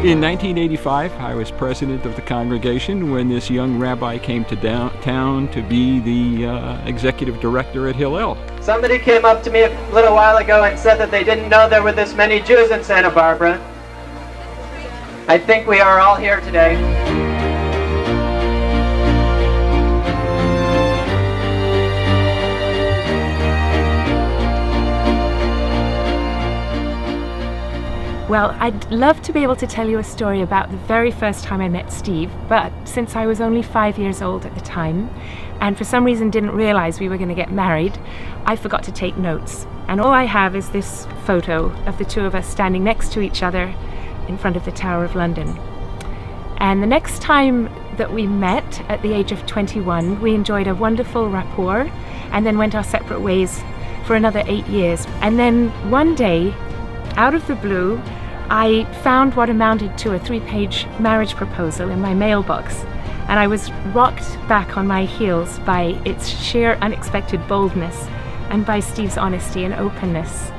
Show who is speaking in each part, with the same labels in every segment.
Speaker 1: In 1985, I was president of the congregation when this young rabbi came to downtown to be the executive director at Hillel.
Speaker 2: Somebody came up to me a little while ago and said that they didn't know there were this many Jews in Santa Barbara. I think we are all here today.
Speaker 3: Well, I'd love to be able to tell you a story about the very first time I met Steve, but since I was only 5 years old at the time, and for some reason didn't realize we were going to get married, I forgot to take notes. And all I have is this photo of the two of us standing next to each other in front of the Tower of London. And the next time that we met at the age of 21, we enjoyed a wonderful rapport and then went our separate ways for another 8 years. And then one day, out of the blue, I found what amounted to a 3-page marriage proposal in my mailbox, and I was rocked back on my heels by its sheer unexpected boldness and by Steve's honesty and openness.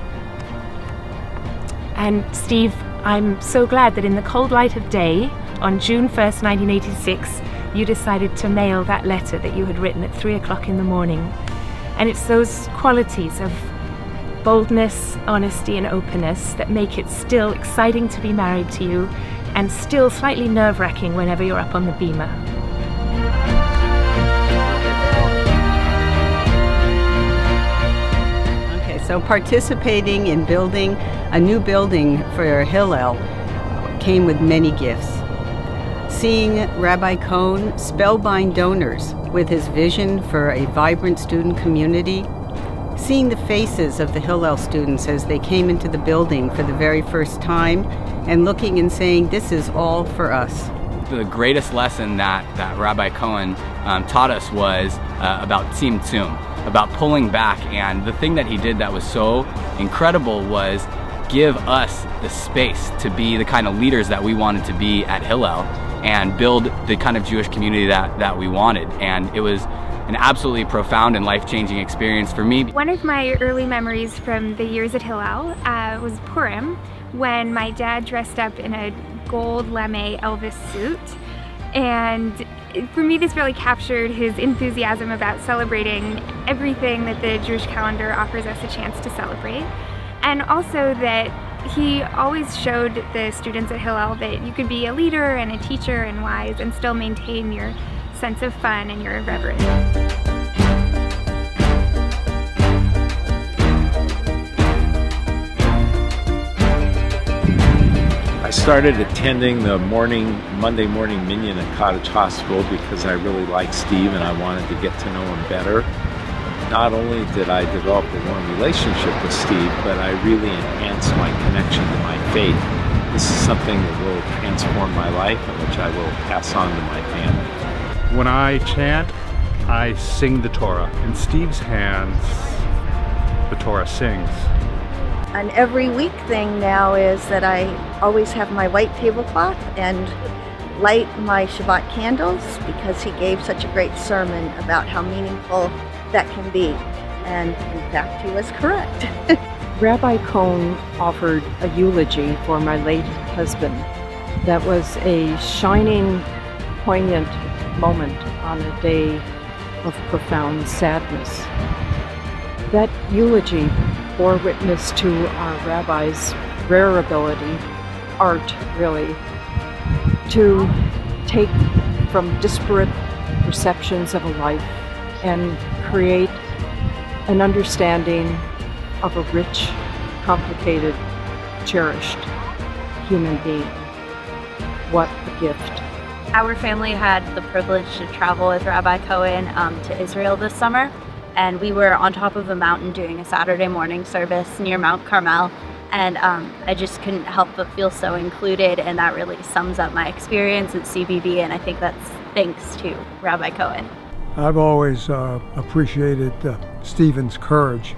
Speaker 3: And Steve, I'm so glad that in the cold light of day, on June 1st, 1986, you decided to mail that letter that you had written at 3 o'clock in the morning. And it's those qualities of boldness, honesty, and openness that make it still exciting to be married to you and still slightly nerve-wracking whenever you're up on the bema.
Speaker 4: Okay, so participating in building a new building for Hillel came with many gifts. Seeing Rabbi Cohen spellbind donors with his vision for a vibrant student community, seeing the faces of the Hillel students as they came into the building for the very first time and looking and saying, this is all for us.
Speaker 5: The greatest lesson that Rabbi Cohen taught us was about tzimtzum, about pulling back. And the thing that he did that was so incredible was give us the space to be the kind of leaders that we wanted to be at Hillel and build the kind of Jewish community that we wanted. And it was an absolutely profound and life-changing experience for me.
Speaker 6: One of my early memories from the years at Hillel was Purim, when my dad dressed up in a gold lame Elvis suit. And for me, this really captured his enthusiasm about celebrating everything that the Jewish calendar offers us a chance to celebrate. And also that he always showed the students at Hillel that you could be a leader and a teacher and wise and still maintain your sense of fun and your reverence.
Speaker 7: I started attending the Monday morning minyan at Cottage Hospital because I really liked Steve and I wanted to get to know him better. Not only did I develop a warm relationship with Steve, but I really enhanced my connection to my faith. This is something that will transform my life and which I will pass on to my family.
Speaker 8: When I chant, I sing the Torah. In Steve's hands, the Torah sings.
Speaker 9: An every week thing now is that I always have my white tablecloth and light my Shabbat candles because he gave such a great sermon about how meaningful that can be. And in fact, he was correct.
Speaker 10: Rabbi Cohen offered a eulogy for my late husband that was a shining, poignant moment on a day of profound sadness. That eulogy bore witness to our rabbi's rare ability, art really, to take from disparate perceptions of a life and create an understanding of a rich, complicated, cherished human being. What a gift.
Speaker 11: Our family had the privilege to travel with Rabbi Cohen to Israel this summer, and we were on top of a mountain doing a Saturday morning service near Mount Carmel, and I just couldn't help but feel so included, and that really sums up my experience at CBB, and I think that's thanks to Rabbi Cohen.
Speaker 12: I've always appreciated Stephen's courage.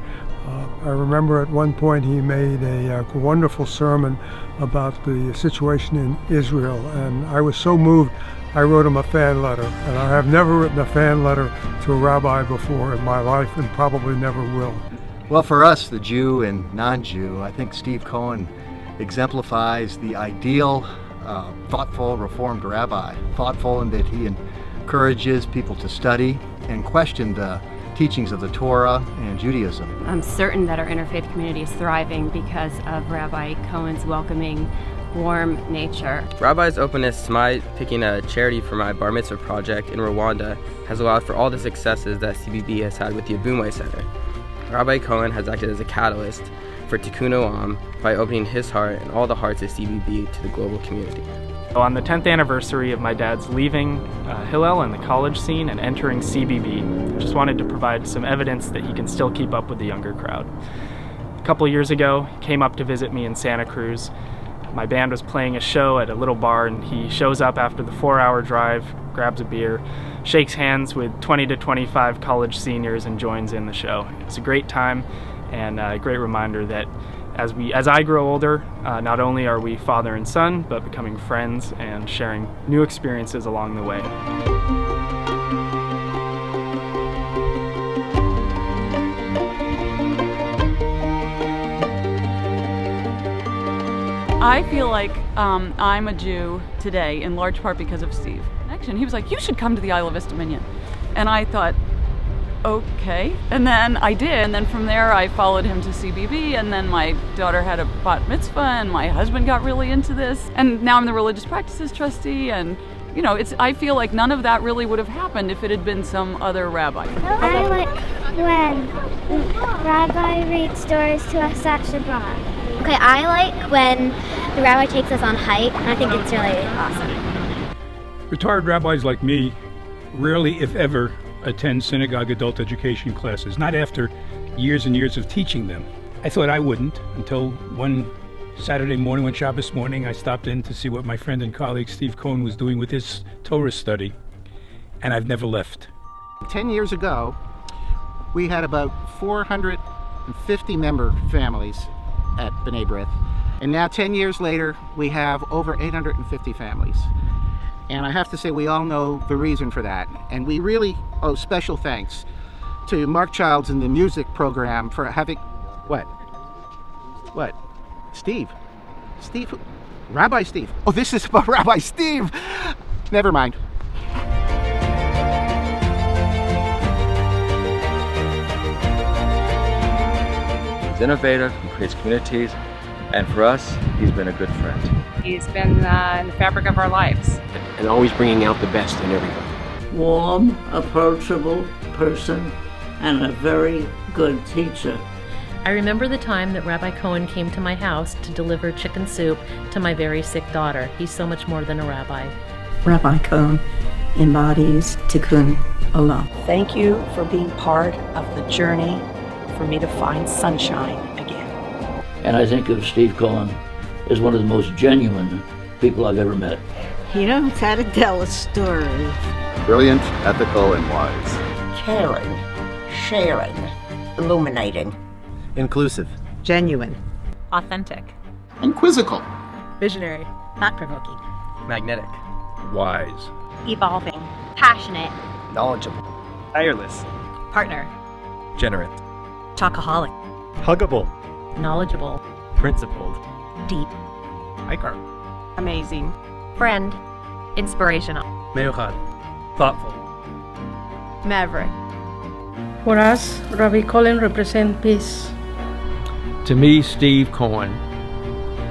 Speaker 12: I remember at one point he made a wonderful sermon about the situation in Israel, and I was so moved I wrote him a fan letter. And I have never written a fan letter to a rabbi before in my life and probably never will.
Speaker 13: Well, for us, the Jew and non-Jew, I think Steve Cohen exemplifies the ideal thoughtful, reformed rabbi. Thoughtful in that he encourages people to study and question the teachings of the Torah and Judaism.
Speaker 14: I'm certain that our interfaith community is thriving because of Rabbi Cohen's welcoming, warm nature.
Speaker 15: Rabbi's openness to my picking a charity for my bar mitzvah project in Rwanda has allowed for all the successes that CBB has had with the Abunwe Center. Rabbi Cohen has acted as a catalyst for Tikkun Olam by opening his heart and all the hearts of CBB to the global community.
Speaker 16: On the 10th anniversary of my dad's leaving Hillel and the college scene and entering CBB, I just wanted to provide some evidence that he can still keep up with the younger crowd. A couple years ago, he came up to visit me in Santa Cruz. My band was playing a show at a little bar, and he shows up after the 4-hour drive, grabs a beer, shakes hands with 20 to 25 college seniors, and joins in the show. It's a great time and a great reminder that as I grow older, not only are we father and son, but becoming friends and sharing new experiences along the way.
Speaker 17: I feel like I'm a Jew today in large part because of Steve. Actually, he was like, you should come to the Isle of Vista Minyan. And I thought, okay. And then I did. And then from there, I followed him to CBB. And then my daughter had a bat mitzvah and my husband got really into this. And now I'm the religious practices trustee. And, you know, I feel like none of that really would have happened if it had been some other rabbi.
Speaker 18: I like when Rabbi reads stories to us at Shabbat. Okay, I like when the rabbi takes us on hike. I think it's really awesome.
Speaker 19: Retired rabbis like me rarely, if ever, attend synagogue adult education classes, not after years and years of teaching them. I thought I wouldn't until one Saturday morning, one Shabbos morning, I stopped in to see what my friend and colleague Steve Cohen was doing with his Torah study, and I've never left.
Speaker 20: 10 years ago, we had about 450 member families at Bnai Brith, and now 10 years later, we have over 850 families. And I have to say, we all know the reason for that. And we really owe special thanks to Mark Childs and the music program for having... What? Steve? Steve? Rabbi Steve. Oh, this is about Rabbi Steve! Never mind.
Speaker 21: He's innovative, he creates communities, and for us, he's been a good friend.
Speaker 22: He's been in the fabric of our lives.
Speaker 23: And always bringing out the best in everybody.
Speaker 24: Warm, approachable person, and a very good teacher.
Speaker 25: I remember the time that Rabbi Cohen came to my house to deliver chicken soup to my very sick daughter. He's so much more than a rabbi.
Speaker 26: Rabbi Cohen embodies Tikkun Olam.
Speaker 27: Thank you for being part of the journey for me to find sunshine again.
Speaker 28: And I think of Steve Cohen as one of the most genuine people I've ever met.
Speaker 4: He knows how to tell a story.
Speaker 29: Brilliant, ethical, and wise.
Speaker 30: Caring, sharing, illuminating.
Speaker 31: Inclusive.
Speaker 32: Genuine.
Speaker 33: Authentic.
Speaker 20: Inquisical.
Speaker 33: Visionary.
Speaker 32: Thought-provoking.
Speaker 15: Magnetic.
Speaker 8: Wise.
Speaker 11: Evolving. Passionate.
Speaker 31: Knowledgeable.
Speaker 22: Tireless.
Speaker 33: Partner.
Speaker 31: Generous.
Speaker 32: Chocoholic.
Speaker 31: Huggable.
Speaker 25: Knowledgeable.
Speaker 31: Principled.
Speaker 32: Deep.
Speaker 31: Hiker.
Speaker 32: Amazing.
Speaker 33: Friend. Inspirational.
Speaker 31: Meuchad. Thoughtful.
Speaker 32: Maverick.
Speaker 34: For us, Rabbi Cohen represents peace.
Speaker 23: To me, Steve Cohen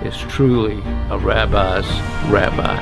Speaker 23: is truly a rabbi's rabbi.